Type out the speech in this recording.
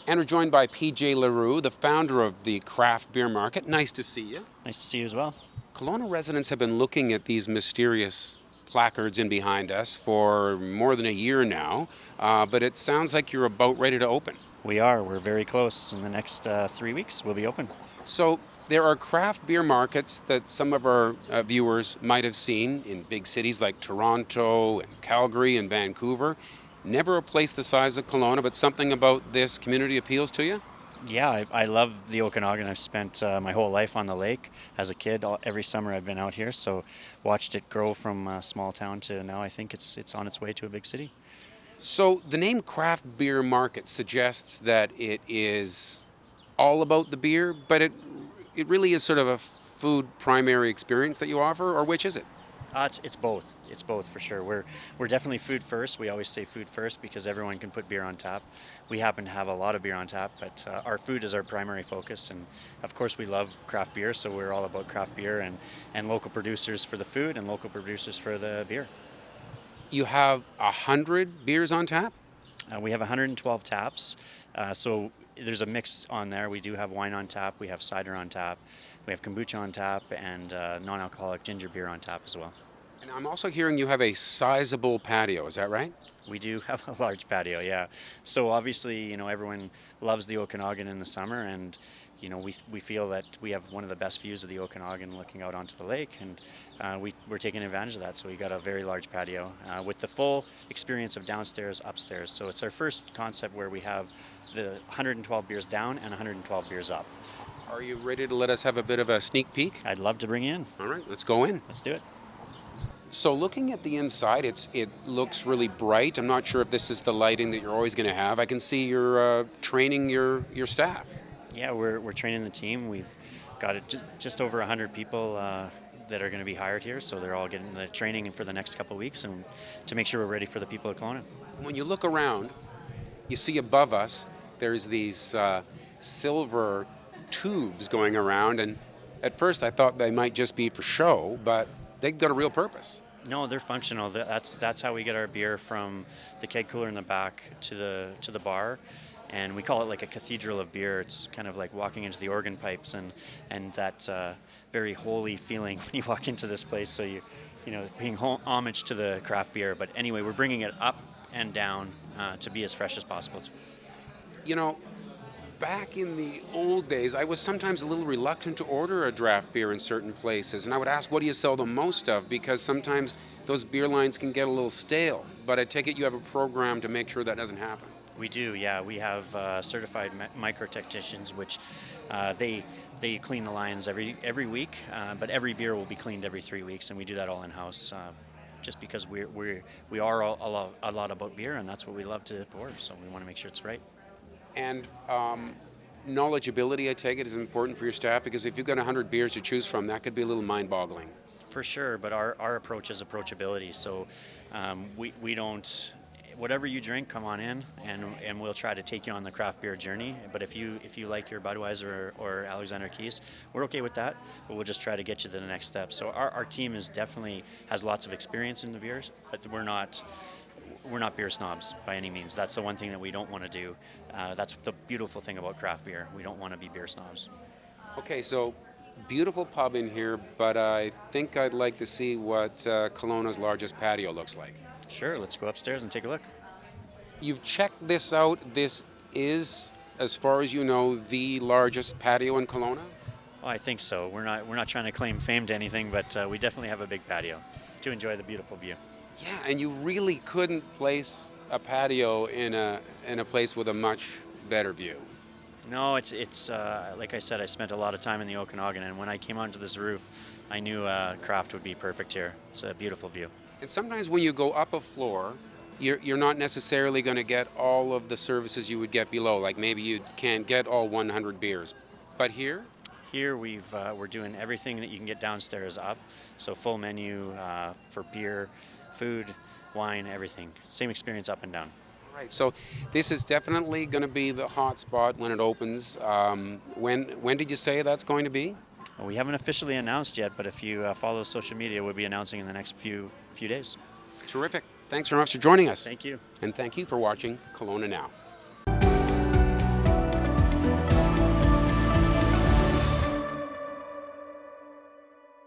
And we're joined by PJ LaRue, the founder of the Craft Beer Market. Nice to see you. Nice to see you as well. Kelowna residents have been looking at these mysterious placards in behind us for more than a year now, but it sounds like you're about ready to open. We are. We're very close. In the next 3 weeks, we'll be open. So there are craft beer markets that some of our viewers might have seen in big cities like Toronto and Calgary and Vancouver. Never a place the size of Kelowna, but something about this community appeals to you? Yeah, I love the Okanagan. I've spent my whole life on the lake. As a kid, every summer I've been out here, so watched it grow from a small town to now I think it's on its way to a big city. So the name Craft Beer Market suggests that it is all about the beer, but it really is sort of a food primary experience that you offer, or which is it? It's both. It's both for sure. We're definitely food first. We always say food first because everyone can put beer on tap. We happen to have a lot of beer on tap, but our food is our primary focus. And of course, we love craft beer, so we're all about craft beer and local producers for the food and local producers for the beer. You have 100 beers on tap? We have 112 taps, so there's a mix on there. We do have wine on tap, we have cider on tap, we have kombucha on tap, and non-alcoholic ginger beer on tap as well. And I'm also hearing you have a sizable patio, is that right? We do have a large patio, yeah. So obviously, everyone loves the Okanagan in the summer, and we feel that we have one of the best views of the Okanagan looking out onto the lake, and we're taking advantage of that. So we got a very large patio with the full experience of downstairs, upstairs. So it's our first concept where we have the 112 beers down and 112 beers up. Are you ready to let us have a bit of a sneak peek? I'd love to bring you in. All right, let's go in. Let's do it. So looking at the inside, it looks really bright. I'm not sure if this is the lighting that you're always going to have. I can see you're training your staff. Yeah, we're training the team. We've got just over 100 people that are going to be hired here, so they're all getting the training for the next couple of weeks and to make sure we're ready for the people of Kelowna. When you look around, you see above us, there's these silver tubes going around, and at first I thought they might just be for show, but they've got a real purpose. No, they're functional. That's how we get our beer from the keg cooler in the back to the bar, and we call it like a cathedral of beer. It's kind of like walking into the organ pipes and that very holy feeling when you walk into this place. So paying homage to the craft beer. But anyway, we're bringing it up and down to be as fresh as possible. You know, back in the old days, I was sometimes a little reluctant to order a draft beer in certain places, and I would ask, what do you sell the most of? Because sometimes those beer lines can get a little stale, but I take it you have a program to make sure that doesn't happen. We do, yeah. We have certified micro technicians, which they clean the lines every week, but every beer will be cleaned every 3 weeks, and we do that all in-house. Just because we are a lot about beer, and that's what we love to pour, so we want to make sure it's right. And knowledgeability, I take it, is important for your staff, because if you've got 100 beers to choose from, that could be a little mind-boggling. For sure, but our approach is approachability. So we don't, whatever you drink, come on in, and we'll try to take you on the craft beer journey. But if you like your Budweiser or Alexander Keith's, we're okay with that, but we'll just try to get you to the next step. So our team has lots of experience in the beers, but we're not beer snobs by any means. That's the one thing that we don't want to do. That's the beautiful thing about craft beer. We don't want to be beer snobs. Okay, so beautiful pub in here, but I think I'd like to see what Kelowna's largest patio looks like. Sure, let's go upstairs and take a look. You've checked this out. This is, as far as you know, the largest patio in Kelowna? Oh, I think so. We're not trying to claim fame to anything, but we definitely have a big patio to enjoy the beautiful view. Yeah, and you really couldn't place a patio in a place with a much better view. No, it's like I said, I spent a lot of time in the Okanagan, and when I came onto this roof, I knew craft would be perfect here. It's a beautiful view. And sometimes when you go up a floor, you're not necessarily going to get all of the services you would get below. Like maybe you can't get all 100 beers. But here? Here we're doing everything that you can get downstairs up. So full menu for beer, food, wine, everything. Same experience up and down. Right. So this is definitely going to be the hot spot when it opens. When did you say that's going to be? Well, we haven't officially announced yet, but if you follow social media, we'll be announcing in the next few days. Terrific. Thanks very much for joining us. Thank you. And thank you for watching Kelowna Now.